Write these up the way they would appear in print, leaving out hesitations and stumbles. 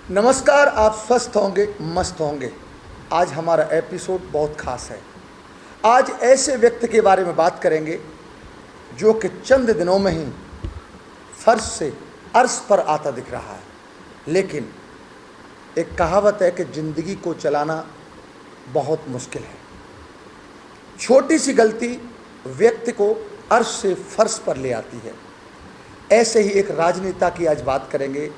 नमस्कार, आप स्वस्थ होंगे, मस्त होंगे। आज हमारा एपिसोड बहुत खास है। आज ऐसे व्यक्ति के बारे में बात करेंगे जो कि चंद दिनों में ही फर्श से अर्श पर आता दिख रहा है। लेकिन एक कहावत है कि ज़िंदगी को चलाना बहुत मुश्किल है। छोटी सी गलती व्यक्ति को अर्श से फर्श पर ले आती है। ऐसे ही एक राजनेता की आज बात करेंगे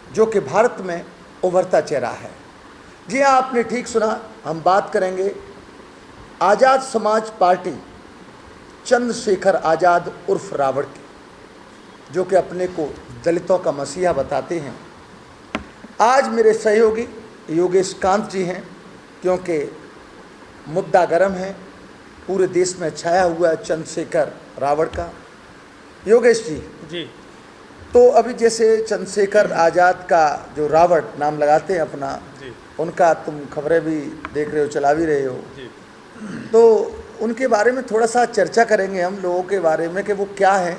जो कि भारत में उभरता चेहरा है। जी हाँ, आपने ठीक सुना, हम बात करेंगे आज़ाद समाज पार्टी चंद्रशेखर आज़ाद उर्फ रावण की, जो कि अपने को दलितों का मसीहा बताते हैं। आज मेरे सहयोगी योगेश कांत जी हैं, क्योंकि मुद्दा गर्म है, पूरे देश में छाया हुआ है चंद्रशेखर रावण का। योगेश जी, तो अभी जैसे चंद्रशेखर आज़ाद का जो रावण नाम लगाते हैं अपना जी, उनका तुम खबरें भी देख रहे हो, चला भी रहे हो जी, तो उनके बारे में थोड़ा सा चर्चा करेंगे हम लोगों के बारे में कि वो क्या है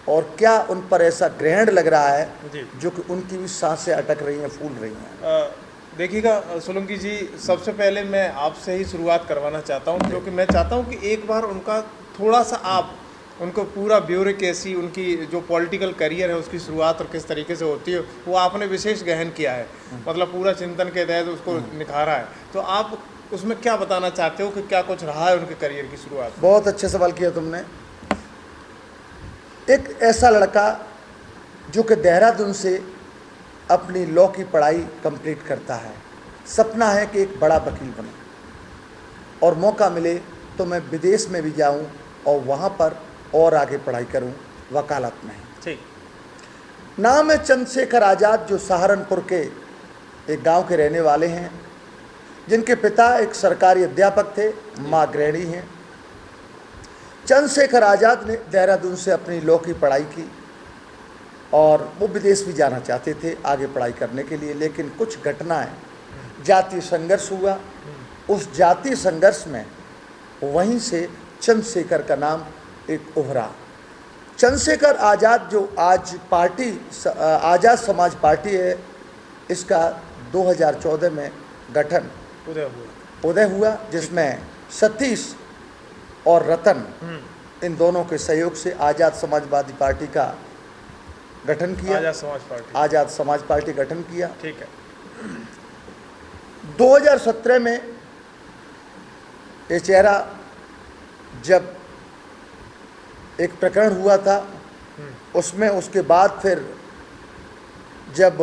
और क्या उन पर ऐसा ग्रहण लग रहा है जो कि उनकी भी सांसें अटक रही हैं, फूल रही हैं। देखिएगा सोलंकी जी, सबसे पहले मैं आपसे ही शुरुआत करवाना चाहता हूं, क्योंकि मैं चाहता हूं कि एक बार उनका थोड़ा सा आप उनको पूरा ब्यूरोक्रेसी, उनकी जो पॉलिटिकल करियर है उसकी शुरुआत और किस तरीके से होती है वो आपने विशेष गहन किया है, मतलब पूरा चिंतन के तहत उसको निखारा है। तो आप उसमें क्या बताना चाहते हो कि क्या कुछ रहा है उनके करियर की शुरुआत? बहुत अच्छा सवाल किया तुमने। एक ऐसा लड़का जो कि देहरादून से अपनी लॉ की पढ़ाई कंप्लीट करता है, सपना है कि एक बड़ा वकील बनूं और मौका मिले तो मैं विदेश में भी जाऊं और वहां पर और आगे पढ़ाई करूं, वकालत में। ठीक। नाम है चंद्रशेखर आज़ाद, जो सहारनपुर के एक गांव के रहने वाले हैं, जिनके पिता एक सरकारी अध्यापक थे, माँ गृहिणी हैं। चंद्रशेखर आज़ाद ने देहरादून से अपनी लॉ की पढ़ाई की और वो विदेश भी जाना चाहते थे आगे पढ़ाई करने के लिए, लेकिन कुछ घटनाएं, जातीय संघर्ष हुआ। उस जातीय संघर्ष में वहीं से चंद्रशेखर का नाम एक उभरा। चंद्रशेखर आज़ाद जो आज पार्टी आज़ाद समाज पार्टी है, इसका 2014 में गठन उदय हुआ, जिसमें सतीश और रतन इन दोनों के सहयोग से आज़ाद समाजवादी पार्टी का गठन किया। आज़ाद समाज पार्टी गठन किया। ठीक है। 2017 में ये चेहरा, जब एक प्रकरण हुआ था उसमें, उसके बाद फिर जब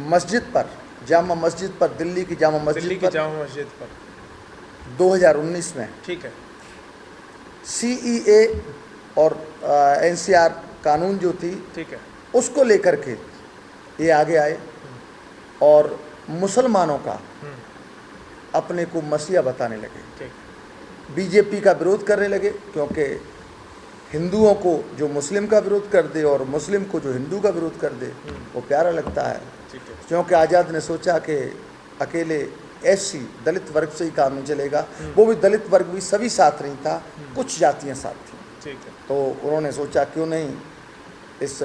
मस्जिद पर, जामा मस्जिद पर, दिल्ली की जामा मस्जिद पर 2019 में, ठीक है, CEA और NCR कानून जो थी, ठीक है, उसको लेकर के ये आगे आए और मुसलमानों का अपने को मसीहा बताने लगे। बीजेपी का विरोध करने लगे, क्योंकि हिंदुओं को जो मुस्लिम का विरोध कर दे और मुस्लिम को जो हिंदू का विरोध कर दे वो प्यारा लगता है। क्योंकि आज़ाद ने सोचा कि अकेले SC दलित वर्ग से ही कानून चलेगा, वो भी दलित वर्ग भी सभी साथ नहीं था, कुछ जातियां साथ थी। तो उन्होंने सोचा क्यों नहीं इस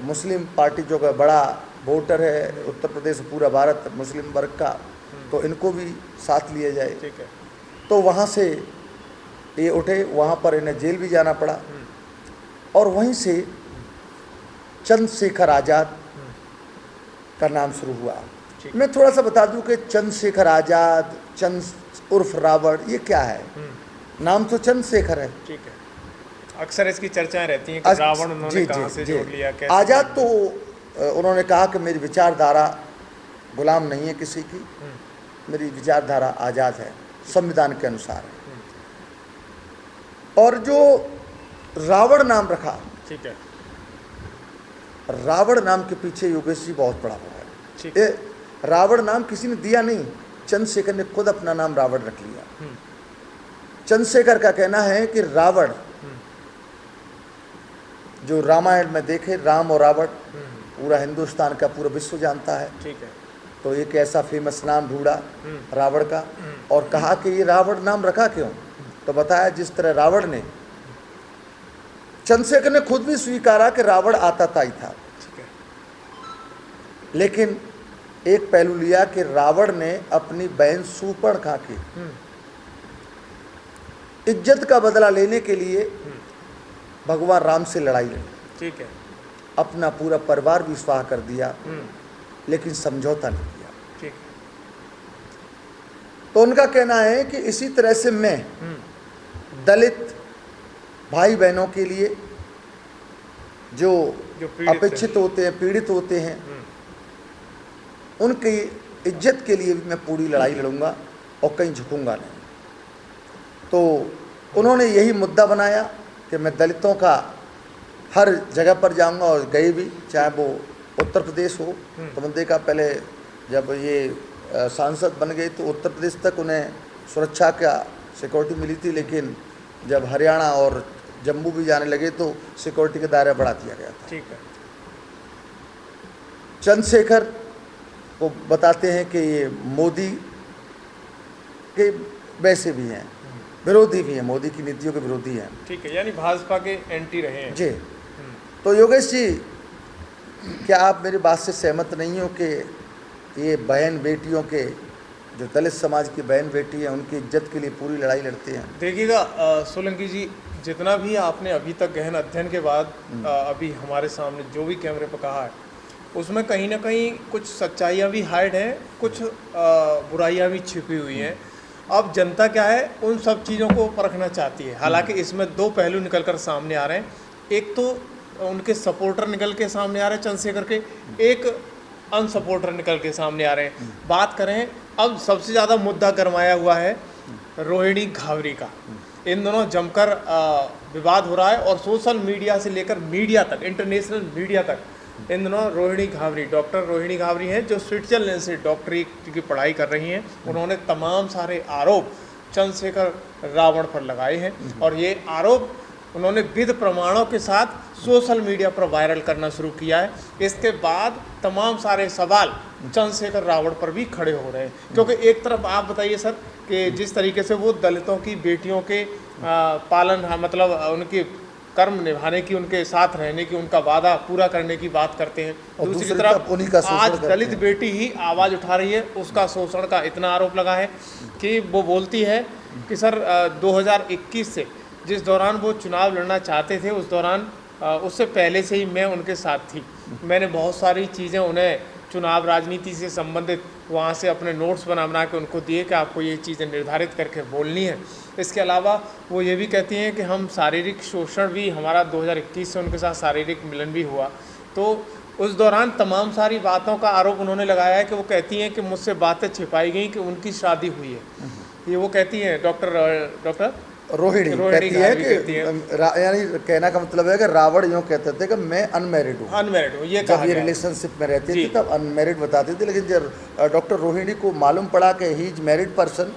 मुस्लिम पार्टी जो का बड़ा वोटर है उत्तर प्रदेश, पूरा भारत मुस्लिम वर्ग का, तो इनको भी साथ लिया जाए। तो वहाँ से ये उठे, वहाँ पर इन्हें जेल भी जाना पड़ा और वहीं से चंद्रशेखर आज़ाद का नाम शुरू हुआ। मैं थोड़ा सा बता दूं कि चंद्रशेखर आज़ाद, चंद्र उर्फ रावण, ये क्या है? नाम तो चंद्रशेखर है। ठीक है। अक्सर इसकी चर्चाएं रहती हैं कि रावण उन्होंने कहाँ से जोड़ लिया, कैसे? आज़ाद तो उन्होंने कहा कि मेरी विचारधारा गुलाम नहीं है किसी की, मेरी विचारधारा आज़ाद है, संविधान के अनुसार है। और जो रावण नाम रखा, ठीक है, रावण नाम के पीछे योगेश जी बहुत बड़ा हुआ है। रावण नाम किसी ने दिया नहीं, चंद्रशेखर ने खुद अपना नाम रावण रख लिया। चंद्रशेखर का कहना है कि रावण, जो रामायण में देखे राम और रावण, पूरा हिंदुस्तान का पूरा विश्व जानता है। ठीक है। तो एक ऐसा फेमस नाम ढूंढा रावण का और कहा कि ये रावण नाम रखा क्यों? तो बताया जिस तरह रावण ने, चंद्रशेखर ने खुद भी स्वीकारा कि रावण आताताई था, लेकिन एक पहलू लिया कि रावण ने अपनी बहन सूर्पणखा की इज्जत का बदला लेने के लिए भगवान राम से लड़ाई लड़ी। ठीक है। अपना पूरा परिवार भी स्वाह कर दिया, लेकिन समझौता नहीं किया। ठीक। तो उनका कहना है कि इसी तरह से मैं दलित भाई बहनों के लिए जो अपेक्षित होते हैं, पीड़ित होते हैं, उनकी इज्जत के लिए भी मैं पूरी लड़ाई लड़ूंगा और कहीं झुकूंगा नहीं। तो उन्होंने यही मुद्दा बनाया कि मैं दलितों का हर जगह पर जाऊंगा, और गए भी, चाहे वो उत्तर प्रदेश हो। तो मैंने देखा पहले जब ये सांसद बन गए तो उत्तर प्रदेश तक उन्हें सुरक्षा का सिक्योरिटी मिली थी, लेकिन जब हरियाणा और जम्मू भी जाने लगे तो सिक्योरिटी का दायरा बढ़ा दिया गया था। ठीक है। चंद्रशेखर को बताते हैं कि ये मोदी के वैसे भी हैं, विरोधी भी हैं, मोदी की नीतियों के विरोधी हैं। ठीक है, यानी भाजपा के एंटी रहे हैं। जी। तो योगेश जी, क्या आप मेरी बात से सहमत नहीं हो कि ये बहन बेटियों के, जो दलित समाज की बहन बेटी हैं, उनकी इज्जत के लिए पूरी लड़ाई लड़ते हैं? देखिएगा सोलंकी जी, जितना भी आपने अभी तक गहन अध्ययन के बाद अभी हमारे सामने जो भी कैमरे पर कहा है, उसमें कहीं ना कहीं कुछ सच्चाइयाँ भी हाइड हैं, कुछ बुराइयाँ भी छिपी हुई हैं। अब जनता क्या है, उन सब चीज़ों को परखना चाहती है। हालांकि इसमें दो पहलू निकल कर सामने आ रहे हैं। एक तो उनके सपोर्टर निकल के सामने आ रहे हैं चंद्रशेखर के, एक अनसपोर्टर निकल के सामने आ रहे हैं। बात करें, अब सबसे ज़्यादा मुद्दा गरमाया हुआ है रोहिणी घावरी का। इन दोनों जमकर विवाद हो रहा है, और सोशल मीडिया से लेकर मीडिया तक, इंटरनेशनल मीडिया तक, इन दोनों रोहिणी घावरी, डॉक्टर रोहिणी घावरी हैं, जो स्विट्जरलैंड से डॉक्टरी की पढ़ाई कर रही हैं। उन्होंने तमाम सारे आरोप चंद्रशेखर रावण पर लगाए हैं, और ये आरोप उन्होंने विद प्रमाणों के साथ सोशल मीडिया पर वायरल करना शुरू किया है। इसके बाद तमाम सारे सवाल चंद्रशेखर रावण पर भी खड़े हो रहे हैं, क्योंकि एक तरफ आप बताइए सर कि जिस तरीके से वो दलितों की बेटियों के पालन, मतलब उनकी कर्म निभाने की, उनके साथ रहने की, उनका वादा पूरा करने की बात करते हैं, दूसरी तरफ आज दलित बेटी ही आवाज़ उठा रही है, उसका शोषण का इतना आरोप लगा है कि वो बोलती है कि सर 2021 से, जिस दौरान वो चुनाव लड़ना चाहते थे, उस दौरान उससे पहले से ही मैं उनके साथ थी। मैंने बहुत सारी चीज़ें उन्हें चुनाव राजनीति से संबंधित वहाँ से अपने नोट्स बना के उनको दिए कि आपको ये चीज़ें निर्धारित करके बोलनी है। इसके अलावा वो ये भी कहती हैं कि हम शारीरिक शोषण भी, हमारा 2021 से उनके साथ शारीरिक मिलन भी हुआ। तो उस दौरान तमाम सारी बातों का आरोप उन्होंने लगाया है कि वो कहती हैं कि मुझसे बातें छिपाई गई कि उनकी शादी हुई है। ये वो कहती हैं डॉक्टर रोहिणी कहती है कि यानी कहना का मतलब है कि रावण यूँ कहते थे कि मैं अनमैरिड हूँ, ये जब ये रिलेशनशिप में रहती थी तब अनमैरिड बताती थी, लेकिन जब डॉक्टर रोहिणी को मालूम पड़ा कि ही इज मैरिड पर्सन,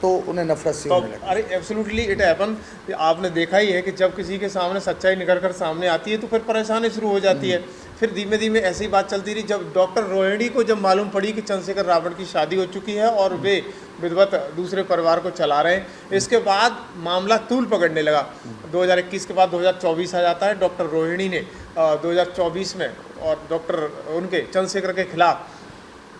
तो उन्हें नफरत सी होने लगी। अरे एब्सोल्युटली इट हैपन। आपने देखा ही है कि जब किसी के सामने सच्चाई निकल कर सामने आती है तो फिर परेशानी शुरू हो जाती है। फिर धीमे धीमे ऐसी बात चलती रही। जब डॉक्टर रोहिणी को जब मालूम पड़ी कि चंद्रशेखर रावण की शादी हो चुकी है और वे विधवत दूसरे परिवार को चला रहे हैं, इसके बाद मामला तूल पकड़ने लगा। 2021 के बाद 2024 आ जाता है। डॉक्टर रोहिणी ने 2024 में और डॉक्टर उनके चंद्रशेखर के खिलाफ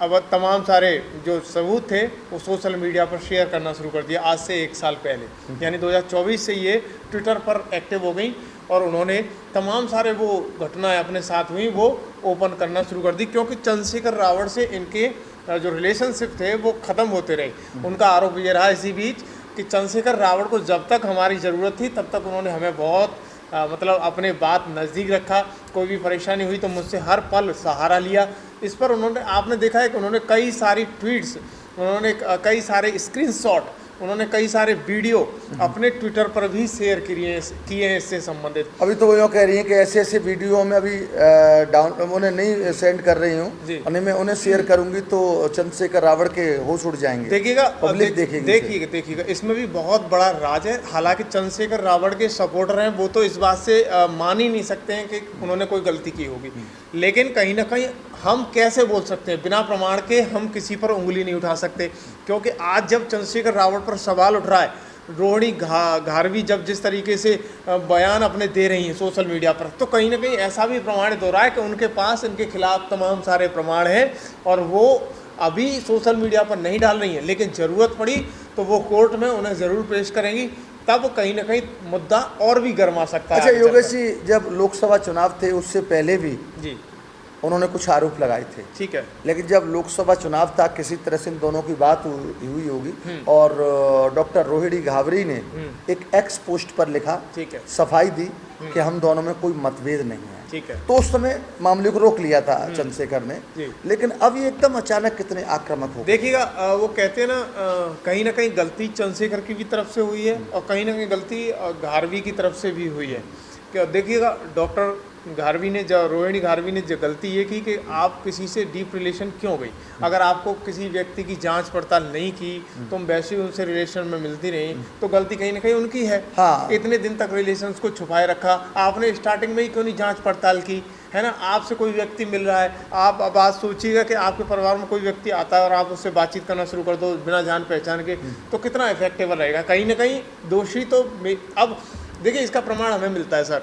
अब तमाम सारे जो सबूत थे वो सोशल मीडिया पर शेयर करना शुरू कर दिया, आज से 1 साल पहले, यानी 2024 से ये ट्विटर पर एक्टिव हो गई और उन्होंने तमाम सारे वो घटनाएं अपने साथ हुई वो ओपन करना शुरू कर दी, क्योंकि चंद्रशेखर रावण से इनके जो रिलेशनशिप थे वो ख़त्म होते रहे। उनका आरोप ये रहा इसी बीच कि चंद्रशेखर रावण को जब तक हमारी ज़रूरत थी तब तक उन्होंने हमें बहुत मतलब अपने बात नज़दीक रखा, कोई भी परेशानी हुई तो मुझसे हर पल सहारा लिया। इस पर उन्होंने, आपने देखा है कि उन्होंने कई सारी ट्वीट्स, उन्होंने कई सारे स्क्रीनशॉट, उन्होंने कई सारे वीडियो अपने ट्विटर पर भी शेयर किए हैं इससे संबंधित। अभी तो वो यूँ कह रही हैं कि ऐसे ऐसे वीडियो में अभी डाउन उन्हें नहीं सेंड कर रही हूँ, और मैं उन्हें शेयर करूंगी तो चंद्रशेखर रावण के होश उड़ जाएंगे। देखिएगा, पब्लिक देखिएगा इसमें भी बहुत बड़ा राज है। हालांकि चंद्रशेखर रावण के सपोर्टर हैं, वो तो इस बात से मान ही नहीं सकते हैं कि उन्होंने कोई गलती की होगी, लेकिन कहीं ना कहीं हम कैसे बोल सकते हैं, बिना प्रमाण के हम किसी पर उंगली नहीं उठा सकते। क्योंकि आज जब चंद्रशेखर रावण पर सवाल उठ रहा है रोहिणी घारवी जब जिस तरीके से बयान अपने दे रही हैं सोशल मीडिया पर, तो कहीं ना कहीं ऐसा भी प्रमाणित हो रहा है कि उनके पास इनके खिलाफ तमाम सारे प्रमाण हैं और वो अभी सोशल मीडिया पर नहीं डाल रही हैं, लेकिन ज़रूरत पड़ी तो वो कोर्ट में उन्हें ज़रूर पेश करेंगी, तब कहीं ना कहीं मुद्दा और भी गर्मा सकता है। अच्छा योगेश जी, जब लोकसभा चुनाव थे उससे पहले भी जी उन्होंने कुछ आरोप लगाए थे, ठीक है, लेकिन जब लोकसभा चुनाव था किसी तरह से इन दोनों की बात हुई होगी और डॉक्टर रोहिणी घावरी ने एक एक्स पोस्ट पर लिखा, ठीक है, सफाई दी कि हम दोनों में कोई मतभेद नहीं है, ठीक है, तो उस समय मामले को रोक लिया था चंद्रशेखर ने, जी। लेकिन अब ये एकदम अचानक कितने आक्रामक हो गए। देखिएगा वो कहते हैं ना कहीं गलती चंद्रशेखर की भी तरफ से हुई है और कहीं ना कहीं गलती घारवी की तरफ से भी हुई है। क्या देखिएगा, डॉक्टर घारवी ने जो रोहिणी घारवी ने जो गलती ये की कि आप किसी से डीप रिलेशन क्यों गई, अगर आपको किसी व्यक्ति की जांच पड़ताल नहीं की, तुम वैसे ही उनसे रिलेशन में मिलती रही, तो गलती कहीं ना कहीं उनकी है। हाँ। इतने दिन तक रिलेशंस को छुपाए रखा, आपने स्टार्टिंग में ही क्यों नहीं जांच पड़ताल की, है ना। आपसे कोई व्यक्ति मिल रहा है, आप अब आज सोचिएगा कि आपके परिवार में कोई व्यक्ति आता है और आप उससे बातचीत करना शुरू कर दो बिना जान पहचान के, तो कितना इफेक्टिव रहेगा। कहीं ना कहीं दोषी तो अब देखिए इसका प्रमाण हमें मिलता है सर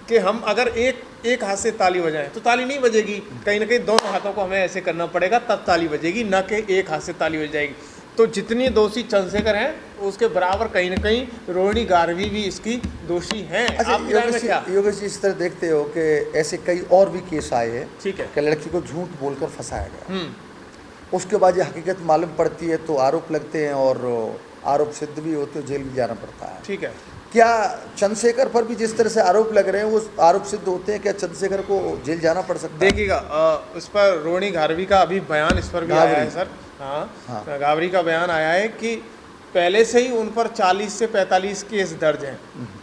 कि हम अगर एक हाथ से ताली बजाएं तो ताली नहीं बजेगी, कहीं ना कहीं दोनों हाथों को हमें ऐसे करना पड़ेगा तब ताली बजेगी, ना कि एक हाथ से ताली बज जाएगी। तो जितनी दोषी चंद्रशेखर हैं उसके बराबर कहीं ना कहीं रोहिणी घारवी भी इसकी दोषी हैं। अच्छा योगेश जी, इस तरह देखते हो कि ऐसे कई और भी केस आए हैं, ठीक है, कि लड़की को झूठ बोलकर फंसाया गया, उसके बाद ये हकीकत मालूम पड़ती है तो आरोप लगते हैं और आरोप सिद्ध भी होते हैं, जेल भी जाना पड़ता है। ठीक है, क्या चंद्रशेखर पर भी जिस तरह से आरोप लग रहे हैं वो आरोप सिद्ध होते हैं, क्या चंद्रशेखर को जेल जाना पड़ सकता है? देखिएगा उस पर रोहिणी घारवी का अभी बयान इस पर भी आया है सर। हाँ, घावरी का बयान आया है कि पहले से ही उन पर 40 से 45 केस दर्ज हैं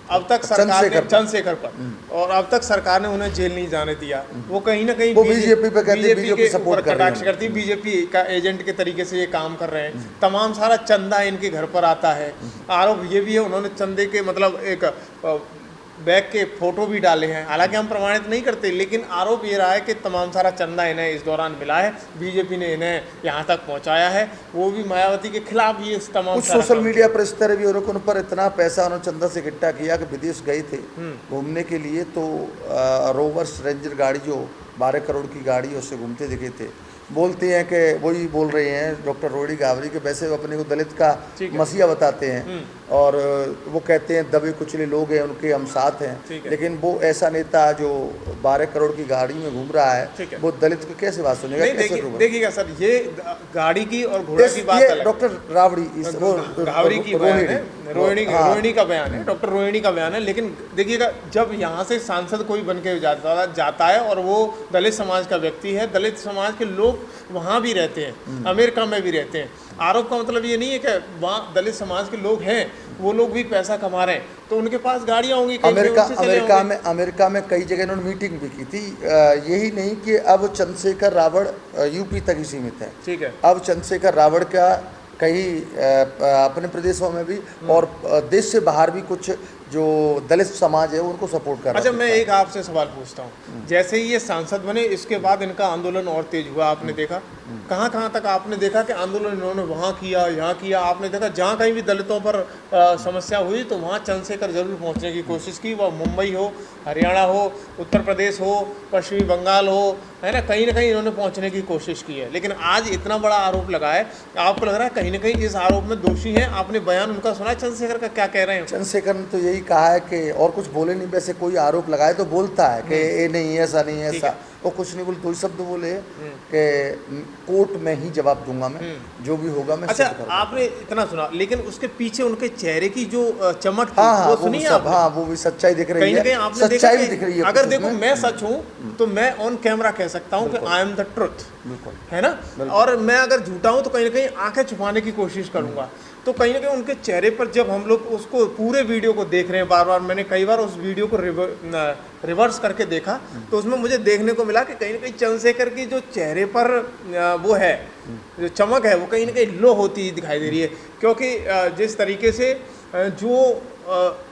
अब तक सरकार ने चंद्रशेखर पर, और अब तक सरकार ने उन्हें जेल नहीं जाने दिया। वो कहीं ना कहीं बीजेपी पे कहते हैं, बीजेपी के सपोर्ट कटाक्ष करती है, बीजेपी का एजेंट के तरीके से ये काम कर रहे हैं। तमाम सारा चंदा इनके घर पर आता है। आरोप ये भी है उन्होंने चंदे के मतलब एक बैग के फोटो भी डाले हैं, हालांकि हम प्रमाणित नहीं करते, लेकिन आरोप ये रहा है कि तमाम सारा चंदा इन्हें इस दौरान मिला है, बीजेपी ने इन्हें यहाँ तक पहुँचाया है, वो भी मायावती के खिलाफ ये तमाम कुछ सोशल मीडिया पर इस तरह भी और उन पर इतना पैसा उन्होंने चंदा से इकट्ठा किया कि विदेश गए थे घूमने के लिए, तो रोवर्स रेंजर गाड़ी जो 12 करोड़ की गाड़ी है उससे घूमते दिखे थे। बोलते हैं कि वही बोल रहे हैं डॉक्टर रोहिणी घावरी के, वैसे वो अपने को दलित का मसीहा बताते हैं और वो कहते हैं दबे कुचले लोग हैं उनके हम साथ हैं, लेकिन वो ऐसा नेता जो 12 करोड़ की गाड़ी में घूम रहा है वो दलित को कैसे बात सुनेगा, कैसे होगा? देखिएगा सर, ये गाड़ी की और घोड़े की बात अलग, डॉक्टर रावड़ी घावरी की बयान है, रोहिणी का बयान है, डॉक्टर रोहिणी का बयान है। लेकिन देखिएगा जब यहाँ से सांसद कोई बन के जाता है और वो दलित समाज का व्यक्ति है, दलित समाज के लोग वहाँ भी रहते हैं, अमेरिका में भी रहते हैं, आरोप का मतलब ये नहीं है कि वहाँ दलित समाज के लोग हैं, वो लोग भी पैसा कमा रहे हैं तो उनके पास गाड़ियाँ होंगी। अमेरिका में कई जगह इन्होंने मीटिंग भी की थी। यही नहीं कि अब चंद्रशेखर रावण यूपी तक ही सीमित है, ठीक है, अब चंद्रशेखर रावण का कई अपने प्रदेशों में भी और देश से बाहर भी कुछ जो दलित समाज है उनको सपोर्ट कर रहा है। अच्छा, मैं एक आपसे सवाल पूछता हूँ, जैसे ही ये सांसद बने इसके बाद इनका आंदोलन और तेज हुआ, आपने देखा कहाँ कहाँ तक आपने देखा कि आंदोलन इन्होंने वहाँ किया यहाँ किया, आपने देखा जहाँ कहीं भी दलितों पर समस्या हुई तो वहाँ चंद्रशेखर जरूर पहुँचने की कोशिश की, वह मुंबई हो, हरियाणा हो, उत्तर प्रदेश हो, पश्चिमी बंगाल हो, है ना, कहीं इन्होंने पहुँचने की कोशिश की है। लेकिन आज इतना बड़ा आरोप लगा है, आपको लग रहा है कहीं ना कहीं इस आरोप में दोषी हैं? आपने बयान उनका सुना चंद्रशेखर का, क्या कह रहे हैं? चंद्रशेखर ने तो यही कहा है कि और कुछ बोले नहीं, वैसे कोई आरोप लगाए तो बोलता है कि ये नहीं ऐसा नहीं ऐसा, वो कुछ नहीं बोले, दो ही शब्द बोले कि कोर्ट में ही जवाब दूंगा मैं, जो भी होगा मैं। अच्छा, आपने इतना सुना, लेकिन उसके पीछे उनके चेहरे की जो चमक थी वो सुनी आपने? हाँ, वो भी सच्चाई दिख रही है, आपने सच्चाई भी दिख रही है। अगर देखो मैं सच हूँ तो मैं ऑन कैमरा कह सकता हूँ कि आई एम द ट्रुथ, है ना, और मैं अगर झूठा हूँ तो कहीं ना कहीं आंखें छुपाने की कोशिश करूंगा। तो कहीं ना कहीं उनके चेहरे पर जब हम लोग उसको पूरे वीडियो को देख रहे हैं, बार बार मैंने कई बार उस वीडियो को रिवर्स करके देखा तो उसमें मुझे देखने को मिला कि कहीं ना कहीं चंद्रशेखर की जो चेहरे पर वो है जो चमक है वो कहीं ना कहीं लो होती दिखाई दे रही है, क्योंकि जिस तरीके से जो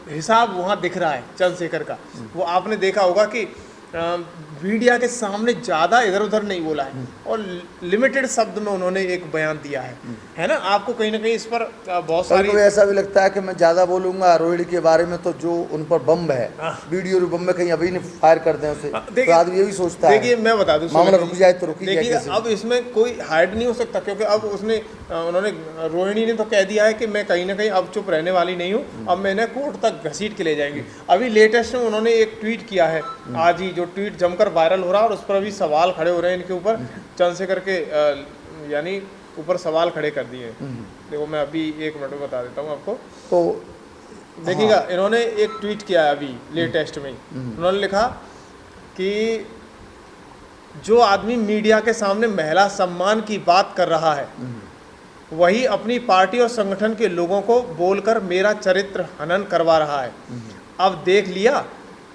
हिसाब वहाँ दिख रहा है चंद्रशेखर का, वो आपने देखा होगा कि मीडिया के सामने ज़्यादा इधर उधर नहीं बोला है और लिमिटेड शब्द में उन्होंने एक बयान दिया है ना। आपको कहीं ना कहीं इस पर बहुत सारी कभी ऐसा भी लगता है कि मैं ज़्यादा बोलूंगा रोहिणी के बारे में तो जो उन पर बम है, वीडियो बम में कहीं अभी नहीं फायर कर दें उसे, तो आदमी ये भी सोचता है। देखिए मैं बता दूं, मामला रुक जाए तो रुकी देखिए जाए। अब इसमें कोई हाइड नहीं हो सकता, क्योंकि अब उन्होंने रोहिणी ने तो कह दिया है कि मैं कहीं ना कहीं अब चुप रहने वाली नहीं हूँ, अब मैं इन्हें कोर्ट तक घसीट के ले जाएंगी। अभी लेटेस्ट में उन्होंने एक ट्वीट किया है आज ही, जो ट्वीट जमकर वायरल हो रहा है और उस पर अभी सवाल खड़े हो रहे हैं इनके ऊपर, चंद्रशेखर के यानी ऊपर सवाल खड़े कर दिए हैं। देखो मैं अभी 1 मिनट में बता देता हूँ आपको, तो देखिएगा। इन्होंने एक ट्वीट किया है अभी लेटेस्ट में, उन्होंने लिखा कि जो आदमी मीडिया के सामने महिला सम्मान की बात कर रहा है वही अपनी पार्टी और संगठन के लोगों को बोलकर मेरा चरित्र हनन करवा रहा है। अब देख लिया,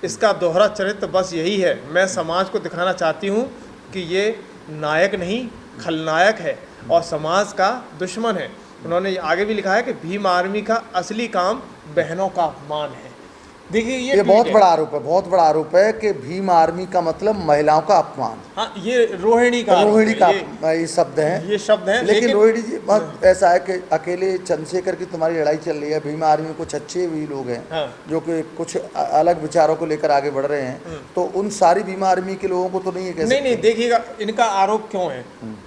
इसका दोहरा चरित्र बस यही है। मैं समाज को दिखाना चाहती हूँ कि ये नायक नहीं खलनायक है और समाज का दुश्मन है। उन्होंने आगे भी लिखा है कि भीम आर्मी का असली काम बहनों का अपमान है। देखिए ये बहुत बड़ा आरोप है, बहुत बड़ा आरोप है कि भीम आर्मी का मतलब महिलाओं का अपमान। हाँ, ये रोहिणी का ये शब्द है, ये शब्द है। लेकिन रोहिणी जी बहुत ऐसा है कि अकेले चंद्रशेखर की तुम्हारी लड़ाई चल रही है, भीम आर्मी में कुछ अच्छे भी लोग हैं हाँ। जो कि कुछ अलग विचारों को लेकर आगे बढ़ रहे हैं, तो उन सारी भीम आर्मी के लोगों को तो नहीं है कैसे? नहीं, देखिएगा इनका आरोप क्यों है।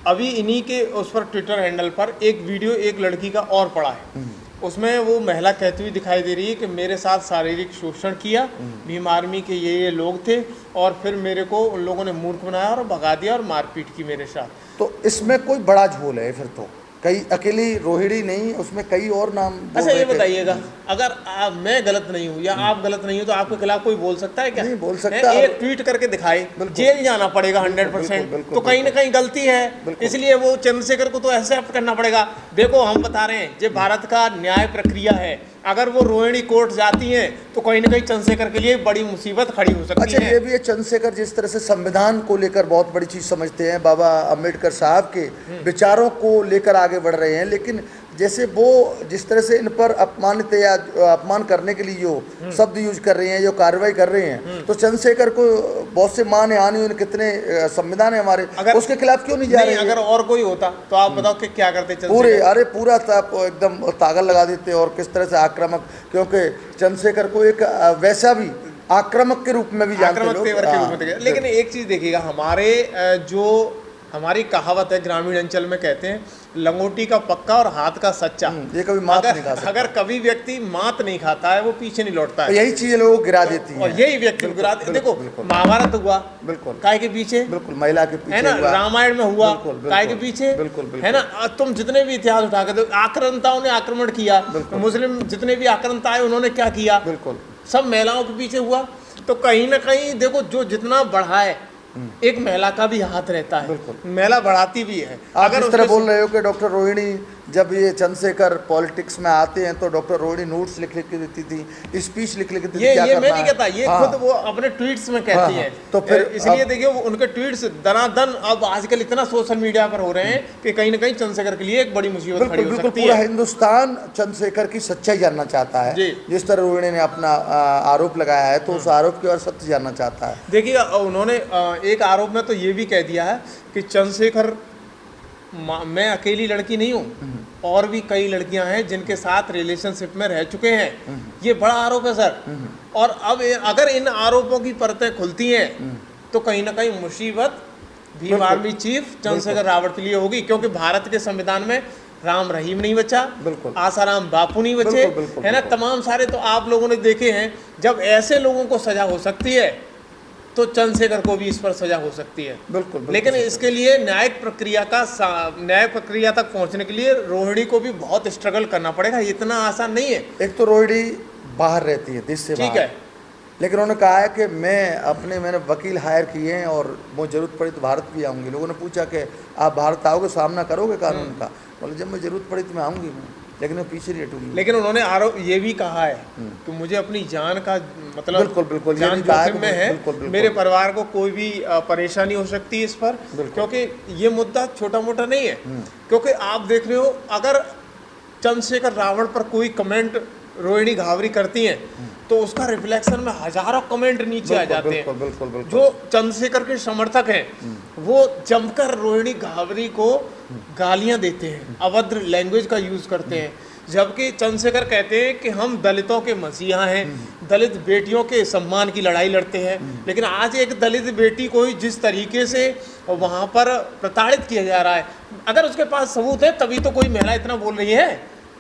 अभी इन्हीं के उस पर ट्विटर हैंडल पर एक वीडियो एक लड़की का और पड़ा है, उसमें वो महिला कहती हुई दिखाई दे रही है कि मेरे साथ शारीरिक शोषण किया, भीम आर्मी के ये लोग थे और फिर मेरे को उन लोगों ने मूर्ख बनाया और भगा दिया और मारपीट की मेरे साथ। तो इसमें कोई बड़ा झोल है फिर तो, कई अकेली रोहिणी नहीं, उसमें कई और नाम। अच्छा ये बताइएगा, अगर मैं गलत नहीं हूँ या आप गलत नहीं हो तो आपके खिलाफ कोई बोल सकता है क्या? नहीं बोल सकता। एक ट्वीट करके दिखाए, जेल जाना पड़ेगा 100%। तो कहीं ना कहीं गलती है, इसलिए वो चंद्रशेखर को तो एक्सेप्ट करना पड़ेगा। देखो हम बता रहे हैं, ये भारत का न्याय प्रक्रिया है, अगर वो रोहिणी कोर्ट जाती हैं तो कहीं ना कहीं चंद्रशेखर के लिए बड़ी मुसीबत खड़ी हो सकती है। अच्छा ये भी है, चंद्रशेखर जिस तरह से संविधान को लेकर बहुत बड़ी चीज़ समझते हैं, बाबा अम्बेडकर साहब के विचारों को लेकर आगे बढ़ रहे हैं, लेकिन जैसे वो जिस तरह से इन पर अपमानित या अपमान करने के लिए जो शब्द यूज कर रहे हैं, जो कार्रवाई कर रहे हैं, तो चंद्रशेखर को बहुत से मान हानि, कितने संविधान है हमारे, उसके खिलाफ क्यों नहीं जा रहे? अगर और कोई होता तो आप बताओ कि क्या करते? पूरा एकदम ताकत लगा देते और किस तरह से आक्रामक, क्योंकि चंद्रशेखर को एक वैसा भी आक्रामक के रूप में भी जानते लोग। लेकिन एक चीज देखिएगा, हमारी कहावत है ग्रामीण अंचल में, कहते हैं लंगोटी का पक्का और हाथ का सच्चा। ये कभी मात नहीं खा सकता। अगर कभी व्यक्ति मात नहीं खाता है वो पीछे नहीं लौटता है। यही चीजें लोगों को गिरा देती हैं और यही व्यक्ति को गिरा देती है। देखो महाभारत हुआ बिल्कुल काय के पीछे, बिल्कुल महिला के पीछे है ना, रामायण में हुआ काय के पीछे, बिल्कुल है ना। तुम जितने भी इतिहास उठा के, आक्रांताओं ने आक्रमण किया, मुस्लिम जितने भी आक्रांता आए उन्होंने क्या किया, बिल्कुल सब महिलाओं के पीछे हुआ। तो कहीं ना कहीं देखो, जो जितना बढ़ा है एक महिला का भी हाथ रहता है, महिला बढ़ाती भी है। अगर इस तरह बोल रहे हो कि डॉक्टर रोहिणी जब ये चंद्रशेखर पॉलिटिक्स में आते हैं तो डॉक्टर रोहिणी नोट्स लिख के देती थी, स्पीच लिख के देती थी, ये मैं नहीं कहता, ये खुद वो अपने ट्वीट्स में कहती हैं। तो फिर इसलिए देखिए वो उनके ट्वीट्स दनादन अब आजकल इतना सोशल मीडिया पर हो रहे हैं कि कहीं ना कहीं चंद्रशेखर के लिए एक बड़ी मुसीबत खड़ी हो सकती है। पूरा हिंदुस्तान चंद्रशेखर की सच्चाई जानना चाहता है। जिस तरह रोहिणी ने अपना आरोप लगाया है तो उस आरोप की और सत्य जानना चाहता है। देखिए उन्होंने एक आरोप में तो ये भी कह दिया है कि चंद्रशेखर, मैं अकेली लड़की नहीं हूँ, और भी कई लड़कियां हैं जिनके साथ रिलेशनशिप में रह चुके हैं। ये बड़ा आरोप है सर। और अब अगर इन आरोपों की परतें खुलती हैं तो कहीं ना कहीं मुसीबत भीम आर्मी चीफ चंद्रशेखर रावत के लिए होगी, क्योंकि भारत के संविधान में राम रहीम नहीं बचा, आसाराम बापू नहीं बचे, है ना, तमाम सारे तो आप लोगों ने देखे हैं। जब ऐसे लोगों को सजा हो सकती है तो चंद्रशेखर को भी इस पर सजा हो सकती है। बिल्कुल। लेकिन इसके लिए न्याय प्रक्रिया तक पहुंचने के लिए रोहिणी को भी बहुत स्ट्रगल करना पड़ेगा, इतना आसान नहीं है। एक तो रोहिणी बाहर रहती है, देश से बाहर, ठीक है, लेकिन उन्होंने कहा है कि मैंने वकील हायर किए हैं और वो जरूरत पड़ी तो भारत भी आऊँगी। लोगों ने पूछा कि आप भारत आओगे, सामना करोगे कानून का? बोले जब मैं जरूरत पड़ी तो मैं आऊँगी, लेकिन मैं पीछे नहीं हटूंगी। लेकिन उन्होंने आरोप ये भी कहा है कि मुझे अपनी जान का मतलब बिल्कुल जान जोखिम में है, मेरे परिवार को कोई भी परेशानी हो सकती है इस पर, क्योंकि ये मुद्दा छोटा मोटा नहीं है। क्योंकि आप देख रहे हो, अगर चंद्रशेखर रावत पर कोई कमेंट रोहिणी घावरी करती हैं तो उसका रिफ्लेक्शन में हजारों कमेंट नीचे आ जाते हैं। बिल्कुल बिल्कुल। जो चंद्रशेखर के समर्थक हैं वो जमकर रोहिणी घावरी को गालियां देते हैं, अभद्र लैंग्वेज का यूज करते हैं, जबकि चंद्रशेखर कहते हैं कि हम दलितों के मसीहा हैं, दलित बेटियों के सम्मान की लड़ाई लड़ते हैं। लेकिन आज एक दलित बेटी को ही जिस तरीके से वहाँ पर प्रताड़ित किया जा रहा है, अगर उसके पास सबूत है तभी तो कोई महिला इतना बोल रही है।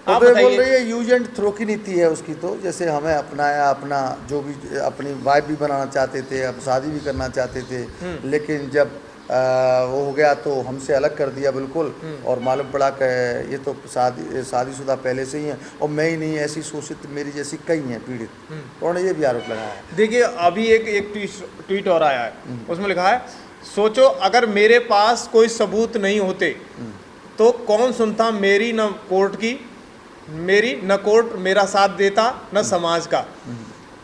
आप बोल रही है यूज एंड थ्रो की नीति है उसकी, तो जैसे हमें अपनाया, अपना जो भी अपनी वाइफ भी बनाना चाहते थे, अब शादी भी करना चाहते थे, लेकिन जब वो हो गया तो हमसे अलग कर दिया बिल्कुल, और मालूम पड़ा कि ये तो शादीशुदा पहले से ही हैं और मैं ही नहीं, ऐसी शोषित मेरी जैसी कई हैं पीड़ित, तो उन्होंने ये भी आरोप लगाया है। देखिए अभी एक ट्वीट और आया है, उसमें लिखा है, सोचो अगर मेरे पास कोई सबूत नहीं होते तो कौन सुनता मेरी न कोर्ट की, मेरी न कोर्ट मेरा साथ देता न समाज का।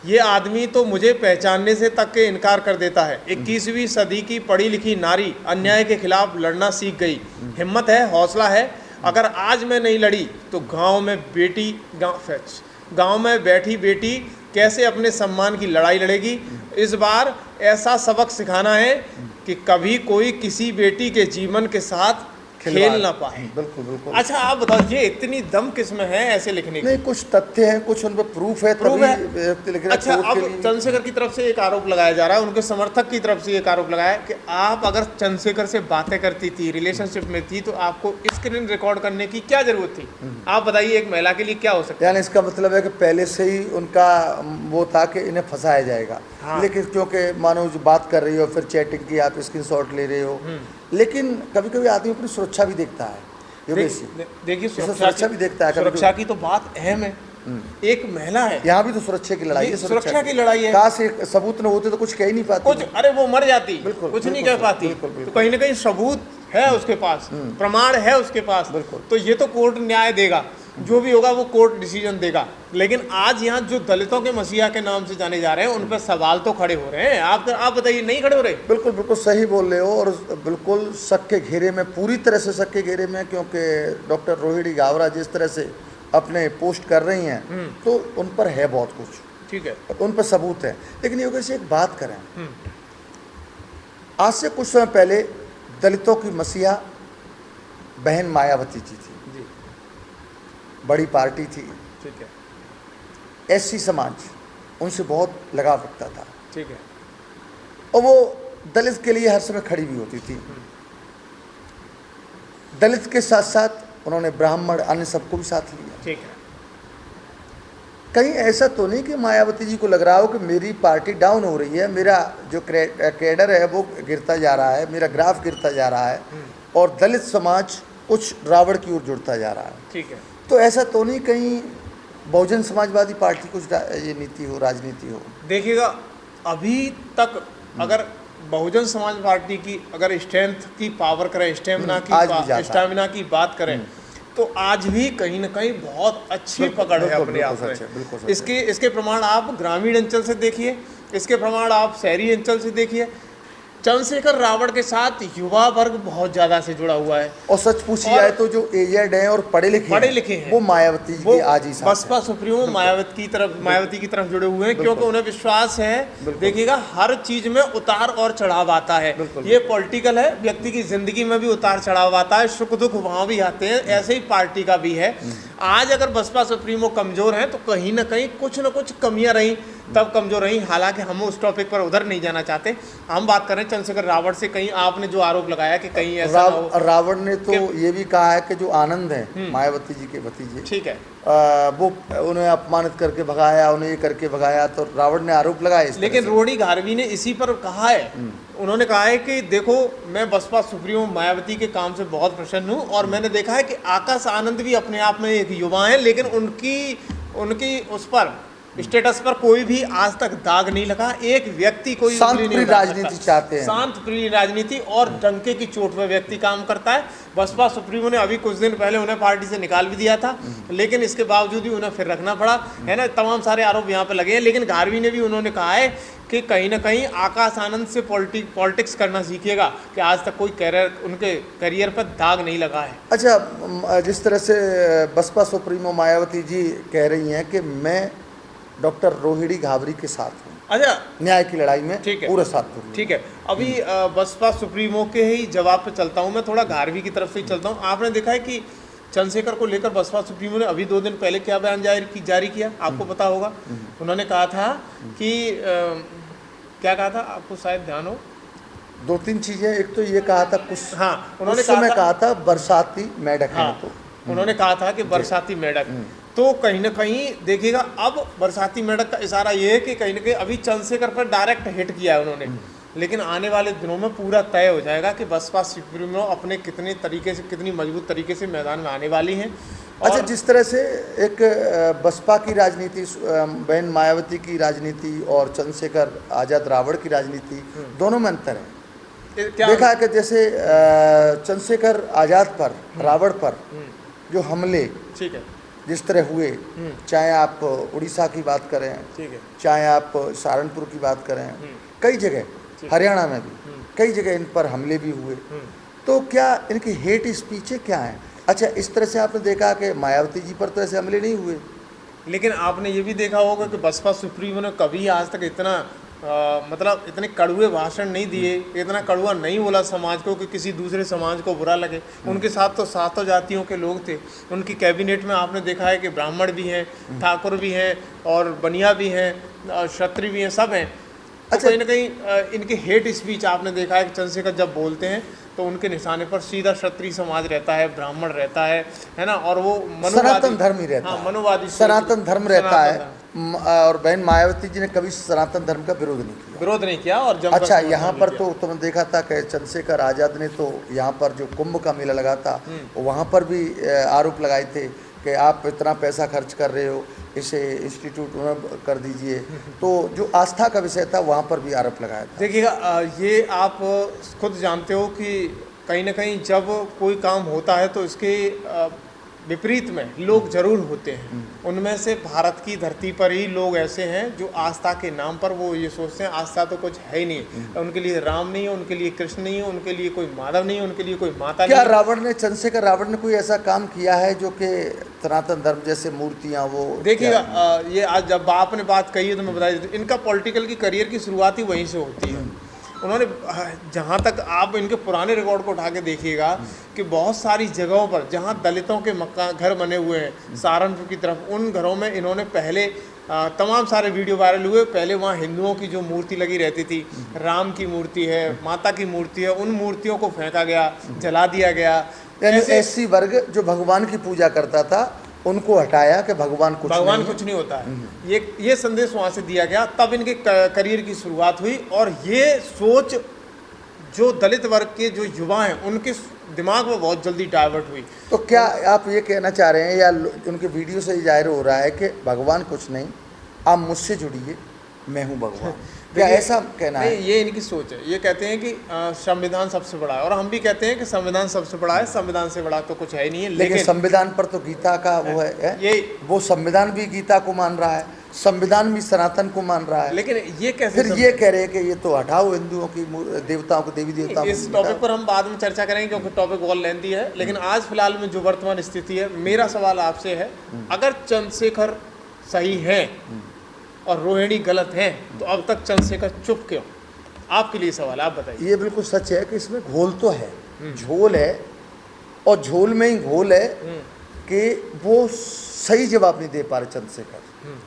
ये आदमी तो मुझे पहचानने से तक के इनकार कर देता है। 21वीं सदी की पढ़ी लिखी नारी अन्याय के खिलाफ लड़ना सीख गई, हिम्मत है, हौसला है। अगर आज मैं नहीं लड़ी तो गांव में बैठी बेटी कैसे अपने सम्मान की लड़ाई लड़ेगी। इस बार ऐसा सबक सिखाना है कि कभी कोई किसी बेटी के जीवन के साथ खेल ना पाए। बिल्कुल बिल्कुल। अच्छा आप बताओ, ये इतनी दम किसमें है ऐसे लिखने की? नहीं, कुछ तथ्य हैं, कुछ उन पर प्रूफ है, प्रूफ है। लिख रहे। अच्छा अब चंद्रशेखर की तरफ से एक आरोप लगाया जा रहा है, उनके समर्थक की तरफ से एक आरोप लगाया कि आप अगर चंद्रशेखर से बातें करती थी, रिलेशनशिप में थी, तो आपको स्क्रीन रिकॉर्ड करने की क्या जरूरत थी? आप बताइए एक महिला के लिए क्या हो सकता है? यानी इसका मतलब है कि पहले से ही उनका वो था कि इन्हें फंसाया जाएगा। हाँ। लेकिन क्योंकि मानो जो बात कर रही हो, फिर चैटिंग की, आप स्क्रीनशॉट ले रहे हो, लेकिन कभी कभी आदमी अपनी सुरक्षा भी देखता है। देखिए सुरक्षा भी देखता है, सुरक्षा की तो बात अहम है। एक महिला है, यहाँ भी तो सुरक्षा की लड़ाई है, सुरक्षा की लड़ाई है। कहाँ से सबूत न होते तो कुछ कह ही नहीं पाती, कुछ, अरे वो मर जाती, कुछ नहीं कह पाती। बिल्कुल। तो कहीं ना कहीं सबूत है उसके पास, प्रमाण है उसके पास, तो ये तो कोर्ट न्याय देगा, जो भी होगा वो कोर्ट डिसीजन देगा। लेकिन आज यहाँ जो दलितों के मसीहा के नाम से जाने जा रहे हैं, उन पर सवाल तो खड़े हो रहे हैं। आप बताइए, नहीं खड़े हो रहे? बिल्कुल बिल्कुल सही बोल रहे हो, और बिल्कुल शक के घेरे में, पूरी तरह से शक के घेरे में, क्योंकि डॉक्टर रोहिणी घावरा जिस तरह से अपने पोस्ट कर रही हैं तो उन पर है बहुत कुछ, ठीक है, उन पर सबूत है। लेकिन योगेश से एक बात करें, आज से कुछ समय पहले दलितों की मसीहा बहन मायावती जी थी, बड़ी पार्टी थी, ठीक है, एससी समाज उनसे बहुत लगाव रखता था, ठीक है, और वो दलित के लिए हर समय खड़ी भी होती थी। दलित के साथ साथ उन्होंने ब्राह्मण अन्य सबको भी साथ लिया, ठीक है। कहीं ऐसा तो नहीं कि मायावती जी को लग रहा हो कि मेरी पार्टी डाउन हो रही है, मेरा जो कैडर है वो गिरता जा रहा है, मेरा ग्राफ गिरता जा रहा है, और दलित समाज कुछ रावण की ओर जुड़ता जा रहा है, ठीक है। तो ऐसा तो नहीं कहीं बहुजन समाजवादी पार्टी कुछ ये नीति हो, राजनीति हो? देखिएगा, अभी तक अगर बहुजन समाज पार्टी की अगर स्ट्रेंथ की पावर करें, स्टेमिना की बात करें, तो आज भी कहीं ना कहीं बहुत अच्छी पकड़ है अपने आप में। इसके प्रमाण आप ग्रामीण अंचल से देखिए, इसके प्रमाण आप शहरी अंचल से देखिए। चंद्रशेखर रावण के साथ युवा वर्ग बहुत ज्यादा से जुड़ा हुआ है, और सच पूछी जाए तो जो एजेड हैं और पढ़े लिखे हैं वो मायावती जी आज ही बसपा सुप्रीमो मायावती की तरफ जुड़े हुए हैं, क्योंकि उन्हें विश्वास है। देखिएगा, हर चीज में उतार और चढ़ाव आता है, ये पॉलिटिकल है, व्यक्ति की जिंदगी में भी उतार चढ़ाव आता है, सुख दुख वहां भी आते हैं, ऐसे ही पार्टी का भी है। आज अगर बसपा सुप्रीमो कमजोर है तो कहीं ना कहीं कुछ न कुछ कमियां रही, तब कमजोर रही। हालांकि हम उस टॉपिक पर उधर नहीं जाना चाहते, हम बात करें चंद्रशेखर रावण से। कहीं आपने जो आरोप लगाया कि कहीं ऐसा रावण ने तो ये भी कहा है कि जो आनंद है मायावती जी के भतीजे, ठीक है, वो उन्हें अपमानित करके भगाया, उन्हें ये करके भगाया, तो रावण ने आरोप लगाया। लेकिन रोहिणी घावरी ने इसी पर कहा है, उन्होंने कहा है कि देखो, मैं बसपा सुप्रीमो मायावती के काम से बहुत प्रसन्न हूँ, और मैंने देखा है कि आकाश आनंद भी अपने आप में एक युवा है, लेकिन उनकी उस पर स्टेटस पर कोई भी आज तक दाग नहीं लगा। एक व्यक्ति कोई शांतप्रिय राजनीति चाहते हैं, शांतप्रिय राजनीति, और डंके की चोट पर व्यक्ति काम करता है। बसपा सुप्रीमो ने अभी कुछ दिन पहले उन्हें पार्टी से निकाल भी दिया था, लेकिन इसके बावजूद भी उन्हें फिर रखना पड़ा है ना। तमाम सारे आरोप यहाँ पे लगे हैं, लेकिन घावरी ने भी उन्होंने कहा है कि कहीं ना कहीं आकाश आनंद से पॉलिटिक्स करना सीखिएगा, कि आज तक कोई उनके करियर पर दाग नहीं लगा है। अच्छा, जिस तरह से बसपा सुप्रीमो मायावती जी कह रही हैं कि मैं डॉक्टर रोहिणी घाबरी के साथ हूँ, अच्छा, न्याय की लड़ाई में ठीक है, पूरे साथ दूंगा। ठीक है। अभी बसपा सुप्रीमो के ही जवाब पे चलता हूँ मैं, थोड़ा घारवी की तरफ से ही चलता हूँ। आपने देखा है कि चंद्रशेखर को लेकर बसपा सुप्रीमो ने अभी 2 दिन पहले क्या बयान जारी किया, आपको पता होगा। उन्होंने कहा था कि क्या कहा था, आपको शायद ध्यान हो? 2-3 चीजें। एक तो ये कहा था कुछ, हाँ, उन्होंने उस समय कहा था बरसाती मेढक है। हाँ, तो उन्होंने कहा था कि बरसाती मेढक, तो कहीं ना कहीं देखिएगा अब बरसाती मेढक का इशारा ये है कि कहीं ना कहीं अभी चंद्रशेखर पर डायरेक्ट हिट किया है उन्होंने, लेकिन आने वाले दिनों में पूरा तय हो जाएगा कि बसपा सुप्रीमो अपने कितने तरीके से, कितनी मजबूत तरीके से मैदान में आने वाली हैं। अच्छा, जिस तरह से एक बसपा की राजनीति, बहन मायावती की राजनीति और चंद्रशेखर आज़ाद रावण की राजनीति, दोनों में अंतर है। क्या देखा है कि जैसे चंद्रशेखर आज़ाद पर, रावण पर जो हमले ठीक है, जिस तरह हुए, चाहे आप उड़ीसा की बात करें, ठीक है, चाहे आप सहारनपुर की बात करें, कई जगह, हरियाणा में भी कई जगह इन पर हमले भी हुए। तो क्या इनकी हेट स्पीच क्या है? अच्छा, इस तरह से आपने देखा कि मायावती जी पर तो ऐसे हमले नहीं हुए, लेकिन आपने ये भी देखा होगा कि बसपा सुप्रीमो ने कभी आज तक इतना मतलब इतने कड़वे भाषण नहीं दिए, इतना कड़वा नहीं बोला समाज को कि किसी दूसरे समाज को बुरा लगे। उनके साथ तो सातों जातियों के लोग थे। उनकी कैबिनेट में आपने देखा है कि ब्राह्मण भी हैं, ठाकुर भी हैं, और बनिया भी हैं, क्षत्रिय भी हैं, सब हैं। अच्छा, कहीं ना कहीं इनके हेट स्पीच आपने देखा है कि चंद्रशेखर जब बोलते हैं तो उनके निशाने पर सीधा क्षत्रिय समाज रहता है, ब्राह्मण रहता है ना, और वो सनातन धर्म ही रहता है, है, मनोवादी सनातन धर्म रहता है। और बहन मायावती जी ने कभी सनातन धर्म का विरोध नहीं किया। और अच्छा, यहाँ पर तो तुमने देखा था कि चंद्रशेखर आज़ाद ने तो यहाँ पर जो कुंभ का मेला लगा था, वहाँ पर भी आरोप लगाए थे कि आप इतना पैसा खर्च कर रहे हो, इसे इंस्टीट्यूट कर दीजिए। तो जो आस्था का विषय था वहाँ पर भी आरोप लगाया था। देखिएगा, ये आप खुद जानते हो कि कहीं ना कहीं जब कोई काम होता है तो इसके विपरीत में लोग जरूर होते हैं। उनमें से भारत की धरती पर ही लोग ऐसे हैं जो आस्था के नाम पर वो ये सोचते हैं आस्था तो कुछ है ही नहीं, उनके लिए राम नहीं है, उनके लिए कृष्ण नहीं है, उनके लिए कोई माधव नहीं है, उनके लिए कोई माता नहीं है। क्या रावण ने, चंद्रशेखर रावण ने कोई ऐसा काम किया है जो कि सनातन धर्म जैसे मूर्तियाँ वो? देखिएगा, ये आज जब आपने बात कही है तो मैं बता देता हूँ, इनका पॉलिटिकल की करियर की शुरुआत ही वहीं से होती है। उन्होंने, जहाँ तक आप इनके पुराने रिकॉर्ड को उठा के देखिएगा कि बहुत सारी जगहों पर जहाँ दलितों के मकान घर बने हुए हैं सहारनपुर की तरफ, उन घरों में इन्होंने पहले तमाम सारे वीडियो वायरल हुए। पहले वहाँ हिंदुओं की जो मूर्ति लगी रहती थी, राम की मूर्ति है, माता की मूर्ति है, उन मूर्तियों को फेंका गया, जला दिया गया। यानी एससी वर्ग जो भगवान की पूजा करता था उनको हटाया कि भगवान कुछ नहीं होता है। ये संदेश वहाँ से दिया गया, तब इनके करियर की शुरुआत हुई। और ये सोच जो दलित वर्ग के जो युवा हैं उनके दिमाग में बहुत जल्दी डाइवर्ट हुई। तो क्या आप ये कहना चाह रहे हैं या उनके वीडियो से जाहिर हो रहा है कि भगवान कुछ नहीं, आप मुझसे जुड़िए, मैं हूँ भगवान? क्या ऐसा कहना है? ये इनकी सोच है। ये कहते हैं कि संविधान सबसे बड़ा है, और हम भी कहते हैं कि संविधान सबसे बड़ा है, संविधान से बड़ा तो कुछ है ही नहीं है। लेकिन संविधान पर तो गीता का वो है, ये वो संविधान भी गीता को मान रहा है, संविधान भी सनातन को मान रहा है। लेकिन ये कैसे फिर ये कह रहे हैं कि ये तो हटाओ हिंदुओं की देवताओं को, देवी देवताओं को। इस टॉपिक पर हम बाद में चर्चा करेंगे क्योंकि टॉपिक बहुत लेंथी है। लेकिन आज फिलहाल में जो वर्तमान स्थिति है, मेरा सवाल आपसे है, अगर चंद्रशेखर सही है और रोहिणी गलत है तो अब तक चंद्रशेखर चुप क्यों? आपके लिए सवाल, आप बताइए। ये बिल्कुल सच है कि इसमें घोल तो है, झोल है, और झोल में ही घोल है कि वो सही जवाब नहीं दे पा रहे चंद्रशेखर।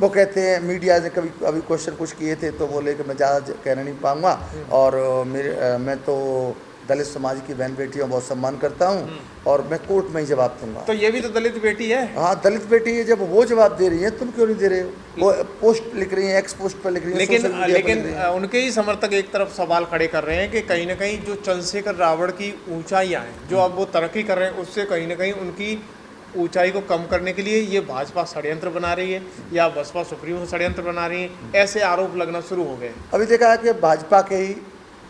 वो कहते हैं, मीडिया ने कभी अभी क्वेश्चन कुछ किए थे तो बोले कि मैं ज़्यादा कहना नहीं पाऊँगा, और मैं तो दलित समाज की बहन बेटियों बहुत सम्मान करता हूँ और मैं कोर्ट में ही जवाब दूंगा। तो ये भी तो दलित बेटी है। हाँ, दलित बेटी है। जब वो जवाब दे रही है, तुम क्यों नहीं दे रहे हो? वो पोस्ट लिख रही है, एक्स पोस्ट पर लिख रही है, लेकिन उनके ही समर्थक एक तरफ सवाल खड़े कर रहे हैं कि कहीं ना कहीं जो चंद्रशेखर रावण की ऊंचाइयाँ हैं, जो अब वो तरक्की कर रहे हैं, उससे कहीं ना कहीं उनकी ऊंचाई को कम करने के लिए ये भाजपा षड्यंत्र बना रही है या बसपा सुप्रीमो षड्यंत्र बना रही है, ऐसे आरोप लगना शुरू हो गए। अभी देखा है कि भाजपा के ही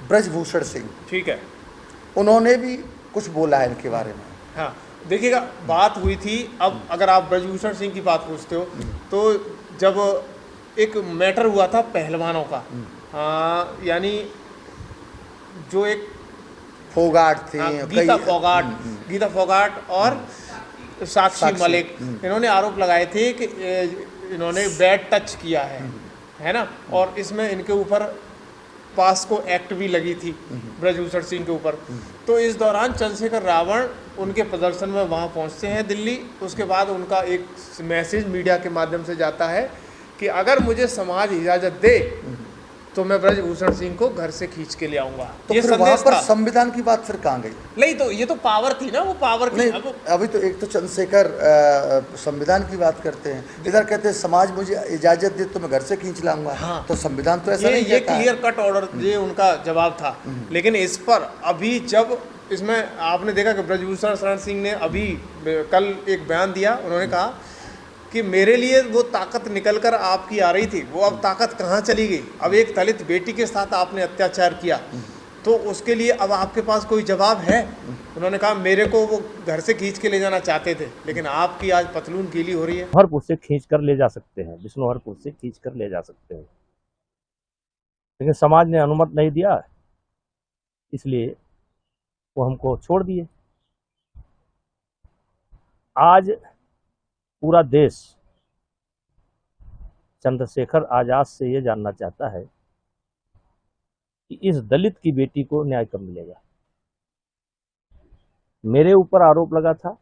ब्रजभूषण सिंह, ठीक है, उन्होंने भी कुछ बोला है इनके बारे में। हाँ, देखिएगा, बात हुई थी। अब अगर आप ब्रजभूषण सिंह की बात पूछते हो तो जब एक मैटर हुआ था पहलवानों का, यानी जो एक फोगाट थी, गीता फोगाट और साक्षी मलिक, इन्होंने आरोप लगाए थे कि इन्होंने बैड टच किया है ना। और इसमें इनके ऊपर पास्को एक्ट भी लगी थी ब्रजभूषण सिंह के ऊपर। तो इस दौरान चंद्रशेखर रावण उनके प्रदर्शन में वहाँ पहुँचते हैं दिल्ली। उसके बाद उनका एक मैसेज मीडिया के माध्यम से जाता है कि अगर मुझे समाज इजाज़त दे तो मैं ब्रजभूषण सिंह को घर से खींच के ले आऊंगा। तो ये फिर वहाँ संदेश पर था। संविधान की बात फिर कहाँ गई? नहीं तो ये तो पावर थी ना, वो पावर की। नहीं, अभी तो एक तो चंद्रशेखर संविधान की बात करते हैं, इधर कहते हैं समाज मुझे इजाजत दे तो मैं घर से खींच लाऊंगा। हाँ। तो संविधान तो ऐसा ये नहीं ये कहता है। क्लियर कट ऑर्डर ये उनका जवाब था। लेकिन इस पर अभी जब इसमें आपने देखा कि ब्रजभूषण शरण सिंह ने अभी कल एक बयान दिया। उन्होंने कहा कि मेरे लिए वो ताकत निकल कर आपकी आ रही थी, वो अब ताकत कहाँ चली गई। अब एक दलित बेटी के साथ आपने अत्याचार किया तो उसके लिए अब आपके पास कोई जवाब है? उन्होंने कहा मेरे को वो घर से खींच के ले जाना चाहते थे, लेकिन आपकी आज पतलून गीली हो रही है। हरपुर से खींच कर ले जा सकते हैं, विष्णुहरपुर से खींच कर ले जा सकते हैं, लेकिन समाज ने अनुमति नहीं दिया, इसलिए वो हमको छोड़ दिए। आज पूरा देश चंद्रशेखर आजाद से ये जानना चाहता है कि इस दलित की बेटी को न्याय कब मिलेगा। मेरे ऊपर आरोप लगा था,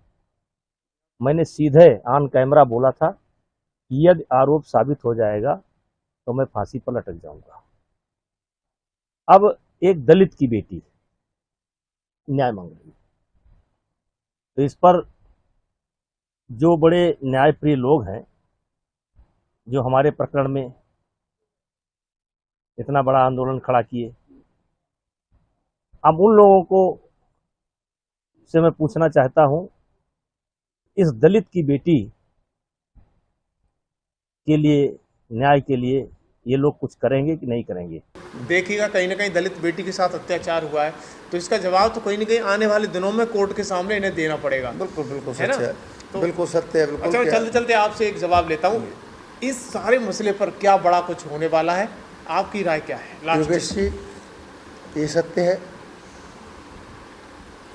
मैंने सीधे ऑन कैमरा बोला था कि यदि आरोप साबित हो जाएगा तो मैं फांसी पर लटक जाऊंगा। अब एक दलित की बेटी न्याय मांग रही है, तो इस पर जो बड़े न्यायप्रिय लोग हैं, जो हमारे प्रकरण में इतना बड़ा आंदोलन खड़ा किए, अब उन लोगों को से मैं पूछना चाहता हूं, इस दलित की बेटी के लिए, न्याय के लिए ये लोग कुछ करेंगे कि नहीं करेंगे? देखिएगा कहीं ना कहीं दलित बेटी के साथ अत्याचार हुआ है, तो इसका जवाब तो कहीं ना कहीं आने वाले दिनों में कोर्ट के सामने इन्हें देना पड़ेगा। बिल्कुल बिल्कुल है ना? सच है, तो बिल्कुल सत्य है, बिल्कुल। अच्छा, मैं क्या- चलते चलते आपसे एक जवाब लेता हूँ। इस सारे मसले पर क्या बड़ा कुछ होने वाला है, आपकी राय क्या है? लास्ट योगेश जी, ये सत्य है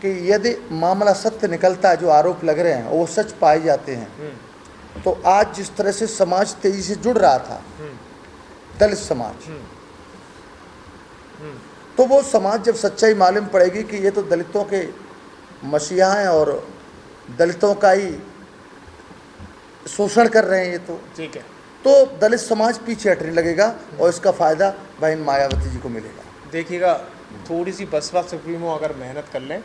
कि यदि मामला सत्य निकलता है, जो आरोप लग रहे हैं वो सच पाए जाते हैं, तो आज जिस तरह से समाज तेजी से जुड़ रहा था, दलित समाज, तो वो समाज जब सच्चाई मालूम पड़ेगी कि ये तो दलितों के मसीहा हैं और दलितों का ही शोषण कर रहे हैं, ये ठीक है, तो दलित समाज पीछे हटने लगेगा और इसका फायदा बहन मायावती जी को मिलेगा। देखिएगा थोड़ी सी बसपा सुप्रीमो अगर मेहनत कर लें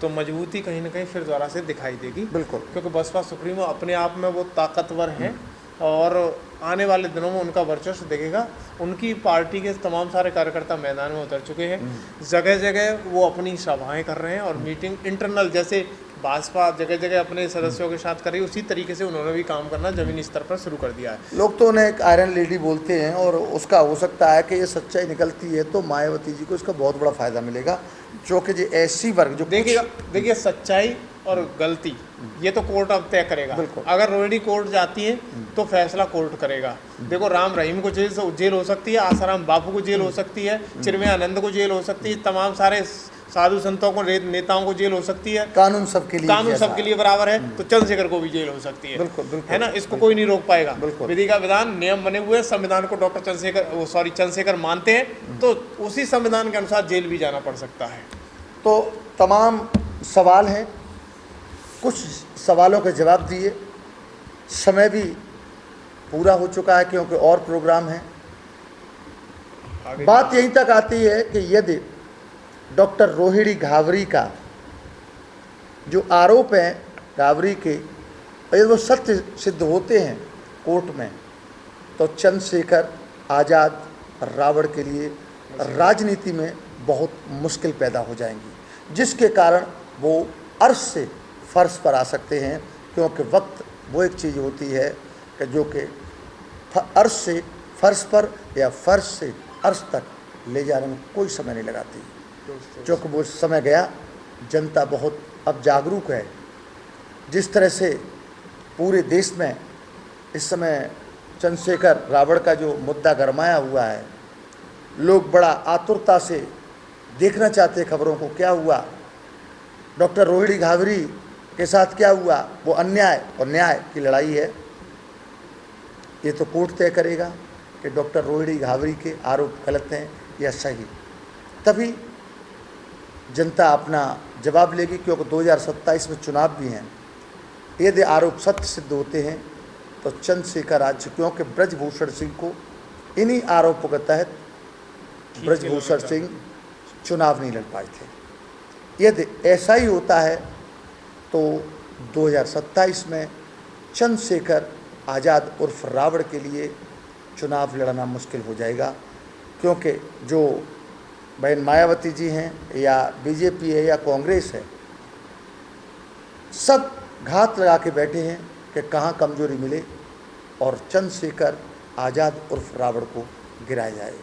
तो मजबूती कहीं ना कहीं फिर दोबारा से दिखाई देगी। बिल्कुल, क्योंकि बसपा सुप्रीमो अपने आप में वो ताकतवर हैं और आने वाले दिनों में उनका वर्चस्व दिखेगा। उनकी पार्टी के तमाम सारे कार्यकर्ता मैदान में उतर चुके हैं, जगह जगह वो अपनी सभाएं कर रहे हैं और मीटिंग इंटरनल, जैसे भाजपा जगह जगह अपने सदस्यों के साथ कर रही है, उसी तरीके से उन्होंने भी काम करना ज़मीनी स्तर पर शुरू कर दिया है। लोग तो उन्हें एक आयरन लेडी बोलते हैं और उसका हो सकता है कि ये सच्चाई निकलती है तो मायावती जी को इसका बहुत बड़ा फायदा मिलेगा, जो कि जो ऐसी वर्ग जो देखिए सच्चाई और गलती ये तो कोर्ट अब तय करेगा। अगर रोहिणी कोर्ट जाती है तो फैसला कोर्ट करेगा। देखो राम रहीम को जेल हो सकती है, आसाराम बापू को जेल हो सकती है, चिन्मयानंद को जेल हो सकती है, तमाम सारे साधु संतों को, नेताओं को जेल हो सकती है। कानून सबके लिए बराबर है, तो चंद्रशेखर को भी जेल हो सकती है। बिल्कुल, है ना, इसको कोई नहीं रोक पाएगा। बिल्कुल। विधि का विधान, नियम बने हुए, संविधान को डॉक्टर चंद्रशेखर मानते हैं, तो उसी संविधान के अनुसार जेल भी जाना पड़ सकता है। तो तमाम सवाल हैं, कुछ सवालों के जवाब दिए, समय भी पूरा हो चुका है क्योंकि और प्रोग्राम हैं। बात यहीं तक आती है कि यदि डॉक्टर रोहिणी घावरी का जो आरोप हैं घावरी के, यदि वो सत्य सिद्ध होते हैं कोर्ट में, तो चंद्रशेखर आज़ाद रावण के लिए राजनीति में बहुत मुश्किल पैदा हो जाएंगी, जिसके कारण वो अर्श से फर्श पर आ सकते हैं। क्योंकि वक्त वो एक चीज़ होती है कि जो कि अर्श से फर्श पर या फर्श से अर्श तक ले जाने में कोई समय नहीं लगाती, क्योंकि वो समय गया। जनता बहुत अब जागरूक है। जिस तरह से पूरे देश में इस समय चंद्रशेखर रावण का जो मुद्दा गरमाया हुआ है, लोग बड़ा आतुरता से देखना चाहते हैं खबरों को, क्या हुआ डॉक्टर रोहिणी घावरी के साथ, क्या हुआ। वो अन्याय और न्याय की लड़ाई है। ये तो कोर्ट तय करेगा कि डॉक्टर रोहिणी घावरी के आरोप गलत हैं या सही, तभी जनता अपना जवाब लेगी, क्योंकि 2027 में चुनाव भी हैं। यदि आरोप सत्य सिद्ध होते हैं तो चंद्रशेखर राज्य, क्योंकि ब्रजभूषण सिंह को इन्हीं आरोपों के तहत ब्रजभूषण सिंह चुनाव नहीं लड़ पाए थे। यदि ऐसा ही होता है तो 2027 में चंद्रशेखर आज़ाद उर्फ रावण के लिए चुनाव लड़ना मुश्किल हो जाएगा, क्योंकि जो बहन मायावती जी हैं या बीजेपी है या कांग्रेस है, सब घात लगा के बैठे हैं कि कहाँ कमजोरी मिले और चंद्रशेखर आज़ाद उर्फ रावण को गिराया जाए।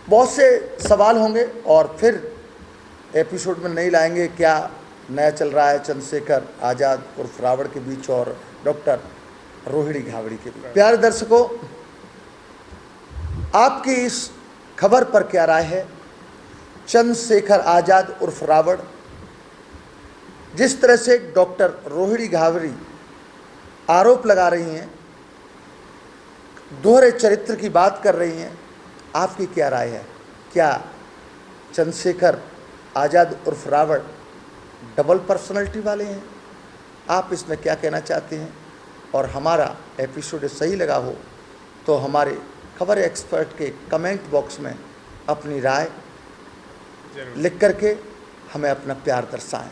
बहुत से सवाल होंगे और फिर एपिसोड में नहीं लाएंगे क्या नया चल रहा है चंद्रशेखर आज़ाद उर्फ रावण के बीच और डॉक्टर रोहिणी घावड़ी के बीच। प्यारे दर्शकों, आपकी इस खबर पर क्या राय है? चंद्रशेखर आज़ाद उर्फ रावण जिस तरह से डॉक्टर रोहिणी घावड़ी आरोप लगा रही हैं, दोहरे चरित्र की बात कर रही हैं, आपकी क्या राय है? क्या चंद्रशेखर आज़ाद उर्फ रावण डबल पर्सनालिटी वाले हैं? आप इसमें क्या कहना चाहते हैं? और हमारा एपिसोड सही लगा हो तो हमारे खबर एक्सपर्ट के कमेंट बॉक्स में अपनी राय लिख करके हमें अपना प्यार दर्शाएं।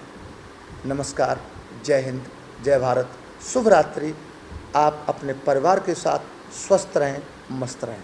नमस्कार, जय हिंद, जय भारत, शुभ रात्रि। आप अपने परिवार के साथ स्वस्थ रहें, मस्त रहें।